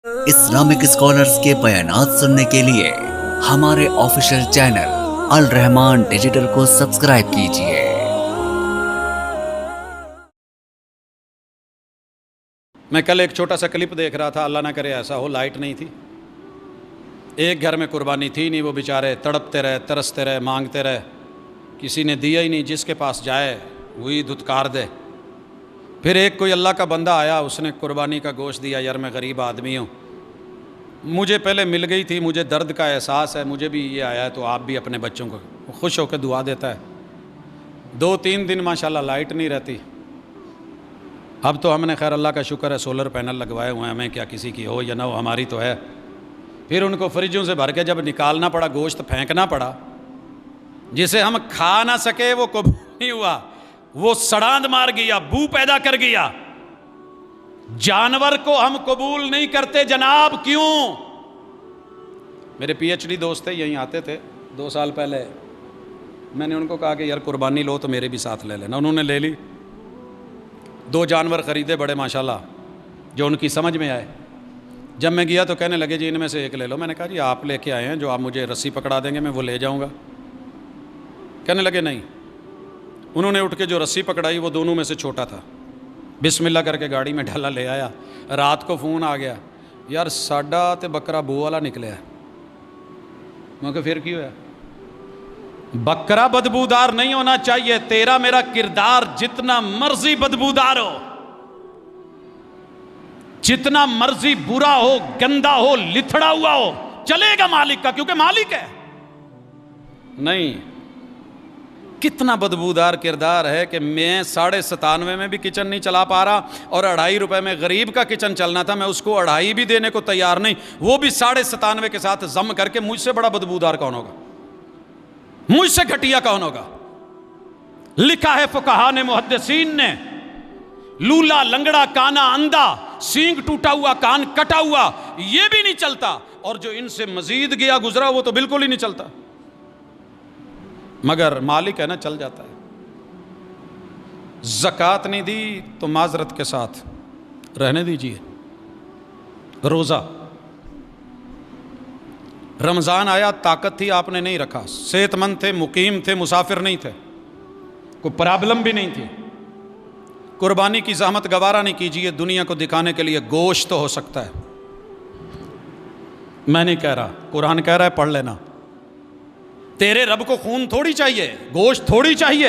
Islamic scholars کے بیانات سننے کے لیے ہمارے آفیشیل چینل الرحمان ڈیجیٹل کو سبسکرائب کیجیے۔ میں کل ایک چھوٹا سا کلپ دیکھ رہا تھا، اللہ نہ کرے ایسا ہو، لائٹ نہیں تھی، ایک گھر میں قربانی تھی نہیں، وہ بیچارے تڑپتے رہے، ترستے رہے، مانگتے رہے، کسی نے دیا ہی نہیں، جس کے پاس جائے وہی دھتکار دے۔ پھر ایک کوئی اللہ کا بندہ آیا، اس نے قربانی کا گوشت دیا۔ یار میں غریب آدمی ہوں، مجھے پہلے مل گئی تھی، مجھے درد کا احساس ہے، مجھے بھی یہ آیا ہے، تو آپ بھی اپنے بچوں کو خوش ہو کے دعا دیتا ہے۔ 2-3 دن ماشاءاللہ لائٹ نہیں رہتی۔ اب تو ہم نے خیر اللہ کا شکر ہے سولر پینل لگوائے ہوئے ہیں، ہمیں کیا کسی کی ہو یا نہ ہو، ہماری تو ہے۔ پھر ان کو فریجوں سے بھر کے جب نکالنا پڑا، گوشت پھینکنا پڑا، جسے ہم کھا نہ سکے وہ قبول نہیں ہوا، وہ سڑاند مار گیا، بو پیدا کر گیا۔ جانور کو ہم قبول نہیں کرتے جناب، کیوں؟ میرے پی ایچ ڈی دوست تھے، یہیں آتے تھے 2 سال پہلے، میں نے ان کو کہا کہ یار قربانی لو تو میرے بھی ساتھ لے لینا، انہوں نے لے لی۔ 2 جانور خریدے بڑے ماشاءاللہ، جو ان کی سمجھ میں آئے۔ جب میں گیا تو کہنے لگے جی ان میں سے ایک لے لو۔ میں نے کہا جی آپ لے کے آئے ہیں، جو آپ مجھے رسی پکڑا دیں گے میں وہ لے جاؤں گا۔ کہنے لگے نہیں۔ انہوں نے اٹھ کے جو رسی پکڑائی وہ دونوں میں سے چھوٹا تھا، بسم اللہ کر کے گاڑی میں ڈالا، لے آیا۔ رات کو فون آ گیا، یار ساڈا تے بکرا بو والا نکلیا۔ میں کہا پھر کی ہوا؟ بکرا بدبودار نہیں ہونا چاہیے، تیرا میرا کردار جتنا مرضی بدبودار ہو، جتنا مرضی برا ہو، گندا ہو، لتھڑا ہوا ہو، چلے گا مالک کا، کیونکہ مالک ہے۔ نہیں، کتنا بدبودار کردار ہے کہ میں 97.5 میں بھی کچن نہیں چلا پا رہا، اور 2.5 روپے میں غریب کا کچن چلنا تھا، میں اس کو 2.5 بھی دینے کو تیار نہیں، وہ بھی 97.5 کے ساتھ ضم کر کے۔ مجھ سے بڑا بدبودار کون ہوگا؟ مجھ سے گھٹیا کون ہوگا؟ لکھا ہے فقہا نے، محدثین نے، لولا، لنگڑا، کانا، اندھا، سینگ ٹوٹا ہوا، کان کٹا ہوا، یہ بھی نہیں چلتا، اور جو ان سے مزید گیا گزرا وہ تو بالکل ہی نہیں چلتا، مگر مالک ہے نا، چل جاتا ہے۔ زکوٰۃ نہیں دی تو معذرت کے ساتھ رہنے دیجیے۔ روزہ، رمضان آیا، طاقت تھی آپ نے نہیں رکھا، صحت مند تھے، مقیم تھے، مسافر نہیں تھے، کوئی پرابلم بھی نہیں تھی، قربانی کی زحمت گوارا نہیں کیجیے۔ دنیا کو دکھانے کے لیے گوشت تو ہو سکتا ہے، میں نہیں کہہ رہا، قرآن کہہ رہا ہے، پڑھ لینا۔ تیرے رب کو خون تھوڑی چاہیے، گوشت تھوڑی چاہیے۔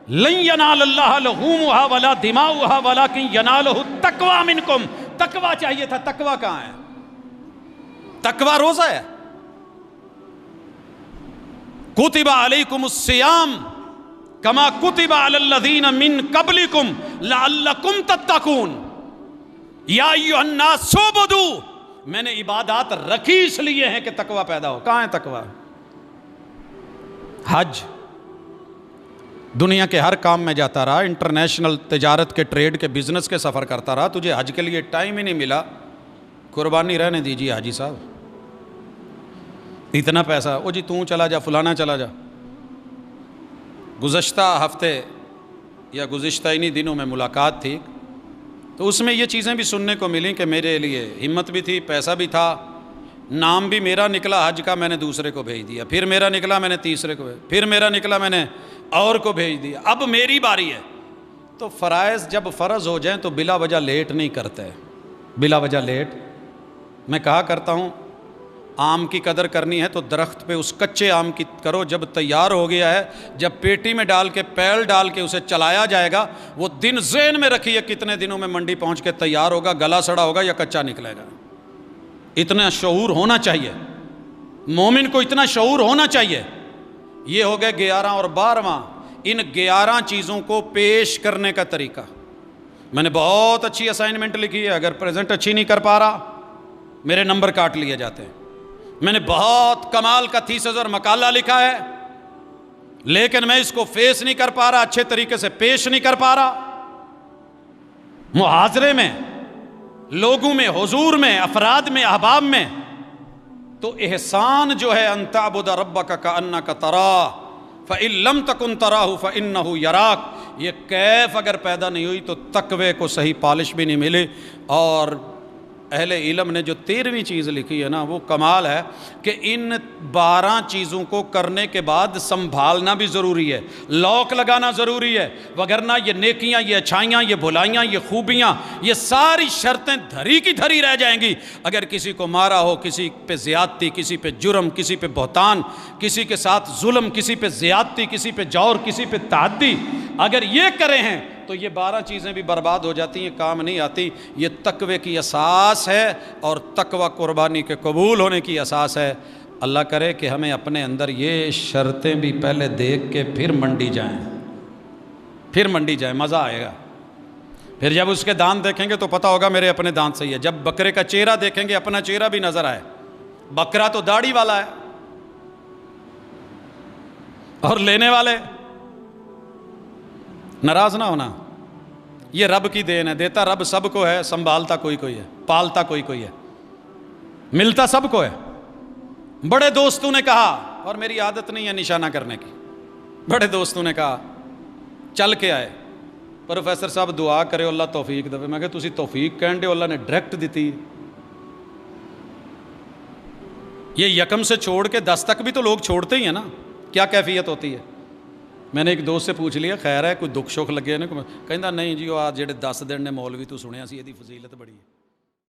لن ینال اللہ لحومها ولا دماؤها ولکن ینالہ التقوی منکم۔ تقوی چاہیے تھا، تقوی کہاں ہے؟ تقوی روزہ ہے۔ کتب علیکم الصیام کما کتب علی الذین من قبلکم لعلکم تتقون۔ یا ایھا الناس اعبدوا، میں نے عبادات رکھی اس لیے ہیں کہ تقوی پیدا ہو۔ کہاں ہے تقوی؟ حج، دنیا کے ہر کام میں جاتا رہا، انٹرنیشنل تجارت کے، ٹریڈ کے، بزنس کے سفر کرتا رہا، تجھے حج کے لیے ٹائم ہی نہیں ملا۔ قربانی رہنے دیجیے حاجی صاحب، اتنا پیسہ، او جی توں چلا جا، فلانا چلا جا۔ گزشتہ ہفتے یا گزشتہ انہی دنوں میں ملاقات تھی، تو اس میں یہ چیزیں بھی سننے کو ملیں کہ میرے لیے ہمت بھی تھی، پیسہ بھی تھا، نام بھی میرا نکلا حج کا، میں نے دوسرے کو بھیج دیا، پھر میرا نکلا میں نے تیسرے کو بھیج، پھر میرا نکلا میں نے اور کو بھیج دیا، اب میری باری ہے۔ تو فرائض جب فرض ہو جائیں تو بلا وجہ لیٹ نہیں کرتے، بلا وجہ لیٹ۔ میں کہا کرتا ہوں آم کی قدر کرنی ہے تو درخت پہ اس کچے آم کی کرو، جب تیار ہو گیا ہے، جب پیٹی میں ڈال کے، پیل ڈال کے اسے چلایا جائے گا، وہ دن ذہن میں رکھیے کتنے دنوں میں منڈی پہنچ کے تیار ہوگا، گلا سڑا ہوگا یا کچا نکلے گا۔ اتنا شعور ہونا چاہیے، مومن کو اتنا شعور ہونا چاہیے۔ یہ ہو گئے 11 اور 12واں، ان 11 چیزوں کو پیش کرنے کا طریقہ۔ میں نے بہت اچھی اسائنمنٹ لکھی ہے، اگر پریزنٹ اچھی نہیں کر پا رہا میرے نمبر کاٹ لیے جاتے ہیں۔ میں نے بہت کمال کا تھیسس اور مقالہ لکھا ہے، لیکن میں اس کو فیس نہیں کر پا رہا، اچھے طریقے سے پیش نہیں کر پا رہا۔ محاضرے میں، لوگوں میں، حضور میں، افراد میں، احباب میں، تو احسان جو ہے ان تعبد ربک کأنک تراہ فإن لم تکن تراہ فإنہ یراک، یہ کیف اگر پیدا نہیں ہوئی تو تقوی کو صحیح پالش بھی نہیں ملی، اور اہل علم نے جو 13ویں چیز لکھی ہے نا وہ کمال ہے کہ ان 12 چیزوں کو کرنے کے بعد سنبھالنا بھی ضروری ہے، لاک لگانا ضروری ہے، وگرنہ یہ نیکیاں، یہ اچھائیاں، یہ بھلائیاں، یہ خوبیاں، یہ ساری شرطیں دھری کی دھری رہ جائیں گی اگر کسی کو مارا ہو، کسی پہ زیادتی، کسی پہ جرم، کسی پہ بہتان، کسی کے ساتھ ظلم، کسی پہ زیادتی، کسی پہ جور، کسی پہ تعدی، اگر یہ کرے ہیں تو یہ 12 چیزیں بھی برباد ہو جاتی ہیں، کام نہیں آتی۔ یہ تقوی کی اساس ہے اور تقوی قربانی کے قبول ہونے کی اساس ہے۔ اللہ کرے کہ ہمیں اپنے اندر یہ شرطیں بھی پہلے دیکھ کے پھر منڈی جائیں، مزہ آئے گا۔ پھر جب اس کے دانت دیکھیں گے تو پتہ ہوگا میرے اپنے دانت صحیح ہے۔ جب بکرے کا چہرہ دیکھیں گے اپنا چہرہ بھی نظر آئے، بکرا تو داڑھی والا ہے اور لینے والے ناراض نہ ہونا۔ یہ رب کی دین ہے، دیتا رب سب کو ہے، سنبھالتا کوئی ہے، پالتا کوئی ہے، ملتا سب کو ہے۔ بڑے دوستوں نے کہا، اور میری عادت نہیں ہے نشانہ کرنے کی، بڑے دوستوں نے کہا چل کے آئے، پروفیسر صاحب دعا کرے اللہ توفیق دے۔ میں کہ تسی توفیق کہن دے، اللہ نے ڈائریکٹ دیتی۔ یہ یکم سے چھوڑ کے 10 تک بھی تو لوگ چھوڑتے ہی ہیں نا، کیا کیفیت ہوتی ہے؟ میں نے ایک دوست سے پوچھ لیا خیر ہے کوئی دکھ شکھ لگے نا، کہندا نہیں جی وہ آ جڑے 10 دن نے مولوی تو سنیا سی، یہ فضیلت بڑی ہے۔